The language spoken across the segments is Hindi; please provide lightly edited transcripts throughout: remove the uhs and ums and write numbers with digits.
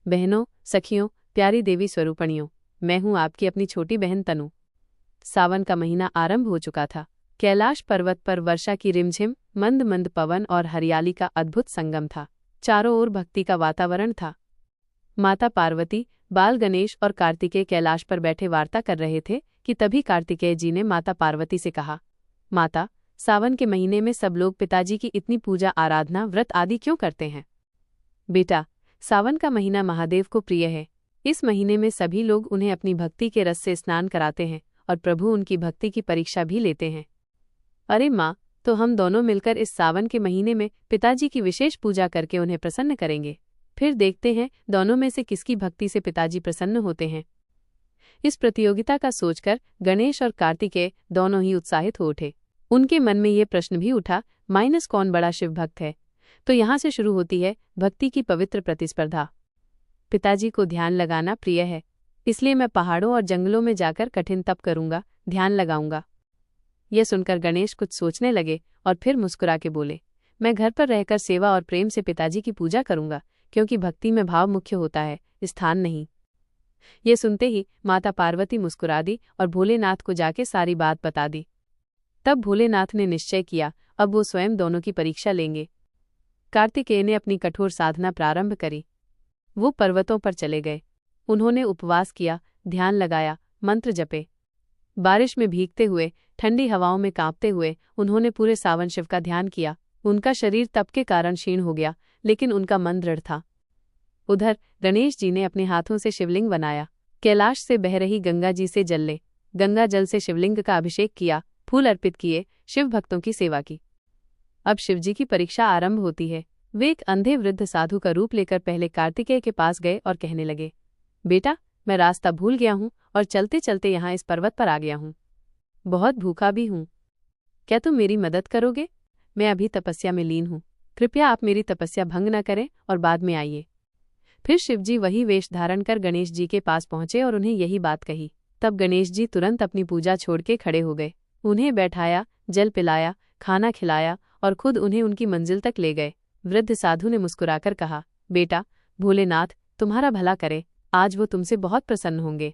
बहनों, सखियों, प्यारी देवी स्वरूपणियों, मैं हूँ आपकी अपनी छोटी बहन तनु। सावन का महीना आरंभ हो चुका था। कैलाश पर्वत पर वर्षा की रिमझिम, मंद मंद पवन और हरियाली का अद्भुत संगम था। चारों ओर भक्ति का वातावरण था। माता पार्वती, बाल गणेश और कार्तिकेय कैलाश पर बैठे वार्ता कर रहे थे कि तभी कार्तिकेय जी ने माता पार्वती से कहा, माता, सावन के महीने में सब लोग पिताजी की इतनी पूजा आराधना व्रत आदि क्यों करते हैं? बेटा, सावन का महीना महादेव को प्रिय है। इस महीने में सभी लोग उन्हें अपनी भक्ति के रस से स्नान कराते हैं और प्रभु उनकी भक्ति की परीक्षा भी लेते हैं। अरे माँ, तो हम दोनों मिलकर इस सावन के महीने में पिताजी की विशेष पूजा करके उन्हें प्रसन्न करेंगे। फिर देखते हैं दोनों में से किसकी भक्ति से पिताजी प्रसन्न होते हैं। इस प्रतियोगिता का सोचकर गणेश और कार्तिकेय दोनों ही उत्साहित हो उठे। उनके मन में ये प्रश्न भी उठा, माइनस कौन बड़ा शिव भक्त है? तो यहाँ से शुरू होती है भक्ति की पवित्र प्रतिस्पर्धा। पिताजी को ध्यान लगाना प्रिय है, इसलिए मैं पहाड़ों और जंगलों में जाकर कठिन तप करूंगा, ध्यान लगाऊंगा। यह सुनकर गणेश कुछ सोचने लगे और फिर मुस्कुरा के बोले, मैं घर पर रहकर सेवा और प्रेम से पिताजी की पूजा करूंगा, क्योंकि भक्ति में भाव मुख्य होता है, स्थान नहीं। ये सुनते ही माता पार्वती मुस्कुरा दी और भोलेनाथ को जाके सारी बात बता दी। तब भोलेनाथ ने निश्चय किया, अब वो स्वयं दोनों की परीक्षा लेंगे। कार्तिकेय ने अपनी कठोर साधना प्रारंभ करी। वो पर्वतों पर चले गए। उन्होंने उपवास किया, ध्यान लगाया, मंत्र जपे। बारिश में भीगते हुए, ठंडी हवाओं में कांपते हुए उन्होंने पूरे सावन शिव का ध्यान किया। उनका शरीर तप के कारण क्षीण हो गया, लेकिन उनका मन दृढ़ था। उधर गणेश जी ने अपने हाथों से शिवलिंग बनाया। कैलाश से बह रही गंगा जी से जल ले, गंगा जल से शिवलिंग का अभिषेक किया, फूल अर्पित किए, शिव भक्तों की सेवा की। अब शिवजी की परीक्षा आरंभ होती है। वे एक अंधे वृद्ध साधु का रूप लेकर पहले कार्तिकेय के पास गए और कहने लगे, बेटा, मैं रास्ता भूल गया हूँ और चलते चलते यहाँ इस पर्वत पर आ गया हूँ। बहुत भूखा भी हूँ। क्या तुम मेरी मदद करोगे? मैं अभी तपस्या में लीन हूँ। कृपया आप मेरी तपस्या भंग न करें और बाद में आइए। फिर शिवजी वही वेश धारण कर गणेश जी के पास पहुंचे और उन्हें यही बात कही। तब गणेश जी तुरंत अपनी पूजा छोड़ के खड़े हो गए। उन्हें बैठाया, जल पिलाया, खाना खिलाया और खुद उन्हें उनकी मंजिल तक ले गए। वृद्ध साधु ने मुस्कुराकर कहा, बेटा, भोलेनाथ तुम्हारा भला करे, आज वो तुमसे बहुत प्रसन्न होंगे।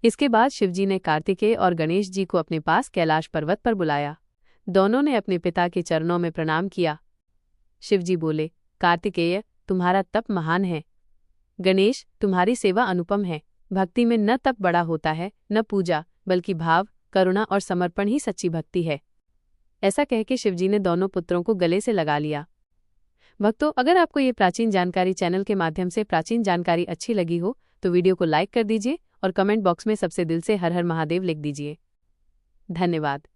इसके बाद शिवजी ने कार्तिकेय और गणेश जी को अपने पास कैलाश पर्वत पर बुलाया। दोनों ने अपने पिता के चरणों में प्रणाम किया। शिवजी बोले, कार्तिकेय, तुम्हारा तप महान है। गणेश, तुम्हारी सेवा अनुपम है। भक्ति में न तप बड़ा होता है, न पूजा, बल्कि भाव, करुणा और समर्पण ही सच्ची भक्ति है। ऐसा कह के शिवजी ने दोनों पुत्रों को गले से लगा लिया। भक्तों, अगर आपको ये प्राचीन जानकारी चैनल के माध्यम से प्राचीन जानकारी अच्छी लगी हो तो वीडियो को लाइक कर दीजिए और कमेंट बॉक्स में सबसे दिल से हर हर महादेव लिख दीजिए। धन्यवाद।